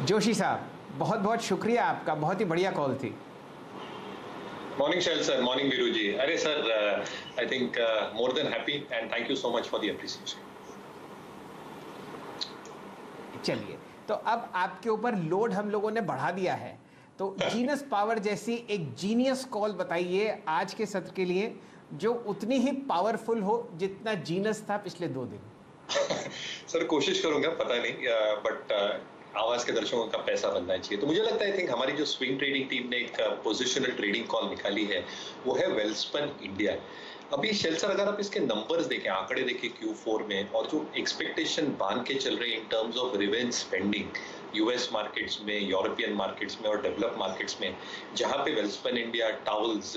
जोशी साहब, बहुत बहुत शुक्रिया आपका, बहुत ही बढ़िया कॉल थी। Morning, Shell sir. Morning, Viruji. Arey sir, I think more than happy and thank you so much for the appreciation. चलिए, तो अब आपके ऊपर लोड हम लोगों ने बढ़ा दिया है, तो जीनस पावर जैसी एक जीनियस कॉल बताइए आज के सत्र के लिए, जो उतनी ही पावरफुल हो जितना जीनस था पिछले 2 दिन। सर कोशिश करूंगा, पता नहीं, बट आवाज के दर्शकों का पैसा बनना चाहिए। तो मुझे लगता है, आई थिंक हमारी जो स्विंग ट्रेडिंग टीम ने एक पोजिशनल ट्रेडिंग कॉल निकाली है, वो है वेल्सपन इंडिया। अभी शेल सर, अगर आप इसके नंबर्स देखें, आंकड़े देखें Q4 में, और जो एक्सपेक्टेशन बांध के चल रहे हैं इन terms of revenge spending US markets में, यूरोपियन मार्केट्स में और डेवलप मार्केट्स में, जहां पे Welspun India towels,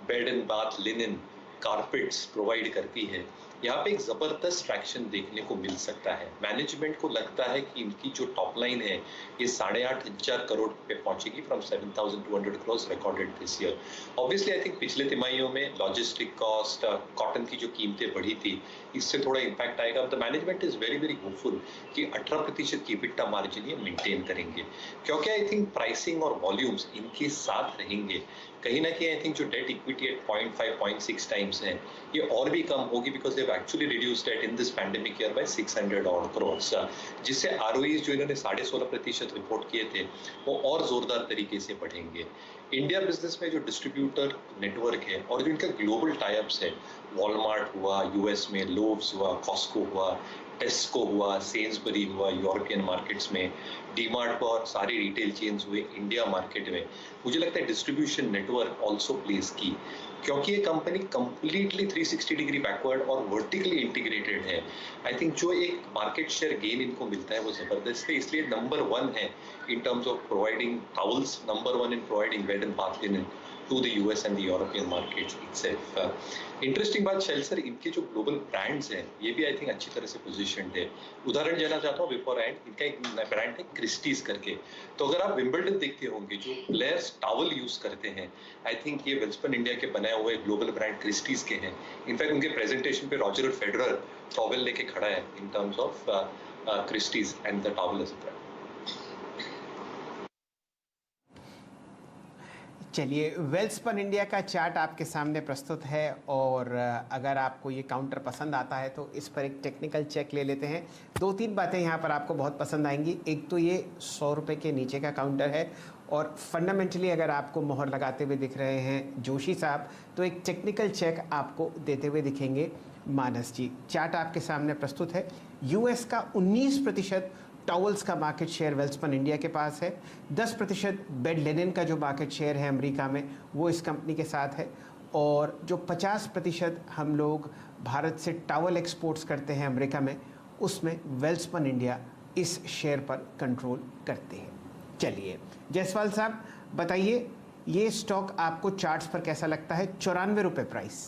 bed and bath linen, carpets provide करती है, यहाँ पे एक जबरदस्त ट्रैक्शन देखने को मिल सकता है। मैनेजमेंट को लगता है कि इनकी जो टॉप लाइन है ये 8,500 करोड़ पे पहुंचेगी from 7,200 crore recorded this year. Obviously I think पिछले तिमाहियों में लॉजिस्टिक कॉस्ट, कॉटन की जो कीमतें बढ़ी थी, इससे थोड़ा इंपैक्ट आएगा। The management is very very hopeful कि 18% की इबिटा मार्जिन ये मेंटेन करेंगे, क्योंकि आई थिंक प्राइसिंग और वॉल्यूम्स इनके साथ रहेंगे। कहीं ना कहीं आई थिंक जो डेट इक्विटी एट 0.5 0.6 टाइम्स है, ये और भी कम होगी, because they've actually reduced debt in this pandemic year by 600 odd crore, जिससे आरओईज जो इन्होंने 16.5% रिपोर्ट किए थे, वो और जोरदार तरीके से बढ़ेंगे। इंडिया बिजनेस में जो डिस्ट्रीब्यूटर नेटवर्क है और जो इनका ग्लोबल टाइप्स है, वॉलमार्ट हुआ यूएस में, लोव्स हुआ, कॉस्को हुआ, टेस्को हुआ, सेन्सबरी हुआ यूरोपियन मार्केट्स में, डीमार्ट और सारी रिटेल चेन्स हुए इंडिया मार्केट में, मुझे लगता है डिस्ट्रीब्यूशन नेटवर्क ऑल्सो प्लेस की, क्योंकि ये कंपनी कंप्लीटली 360 डिग्री बैकवर्ड और वर्टिकली इंटीग्रेटेड है। आई थिंक जो एक मार्केट शेयर गेन इनको मिलता है वो जबरदस्त है, इसलिए नंबर 1 है in terms of providing towels, number 1 in providing bed and bath linen to the US and the European markets itself. Interesting बात शेल सर, इनके जो ग्लोबल ब्रांड्स हैं ये भी आई थिंक अच्छी तरह से पोजीशनड है। उदाहरण देना चाहता हूँ बिफोर एंड, इनका एक ब्रांड है क्रिस्टीज करके। तो अगर आप विंबलडन देखते होंगे, जो प्लेयर्स टॉवल यूज करते हैं, आई थिंक ये वेल्सपन इंडिया के बनाए हुए ग्लोबल ब्रांड क्रिस्टीज के हैं। इनफैक्ट उनके प्रेजेंटेशन पे रॉजर फेडरर टॉवल लेके खड़ा है in terms of Christy's and the towel as a brand. चलिए, वेल्सपन इंडिया का चार्ट आपके सामने प्रस्तुत है, और अगर आपको ये काउंटर पसंद आता है तो इस पर एक टेक्निकल चेक ले लेते हैं। 2-3 बातें यहाँ पर आपको बहुत पसंद आएंगी। एक तो ये 100 रुपये के नीचे का काउंटर है, और फंडामेंटली अगर आपको मोहर लगाते हुए दिख रहे हैं जोशी साहब, तो एक टेक्निकल चेक आपको देते हुए दिखेंगे मानस जी। चार्ट आपके सामने प्रस्तुत है। यूएस का 19% टॉवल्स का मार्केट शेयर वेल्सपन इंडिया के पास है। 10% बेड लिनन का जो मार्केट शेयर है अमेरिका में, वो इस कंपनी के साथ है। और जो 50% हम लोग भारत से टॉवल एक्सपोर्ट्स करते हैं अमेरिका में, उसमें वेल्सपन इंडिया इस शेयर पर कंट्रोल करते हैं। चलिए जायसवाल साहब, बताइए ये स्टॉक आपको चार्ट्स पर कैसा लगता है? 94 रुपये प्राइस।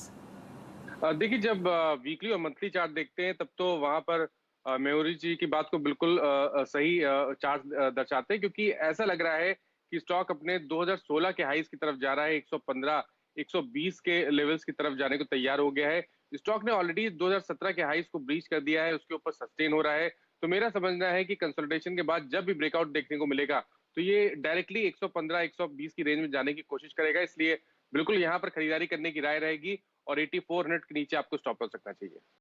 देखिए, जब वीकली और मंथली चार्ट देखते हैं तब तो वहां पर मेहरी जी की बात को बिल्कुल सही चार्ट दर्शाते हैं, क्योंकि ऐसा लग रहा है कि स्टॉक अपने 2016 के हाईज की तरफ जा रहा है। 115 120 के लेवल्स की तरफ जाने को तैयार हो गया है। स्टॉक ने ऑलरेडी 2017 के हाईज को ब्रीच कर दिया है, उसके ऊपर सस्टेन हो रहा है। तो मेरा समझना है कि कंसोलिडेशन के बाद जब भी ब्रेकआउट देखने को मिलेगा तो ये डायरेक्टली 115 120 की रेंज में जाने की कोशिश करेगा, इसलिए बिल्कुल यहाँ पर खरीदारी करने की राय रहेगी, और 8400 के नीचे आपको स्टॉप लॉस रखना चाहिए।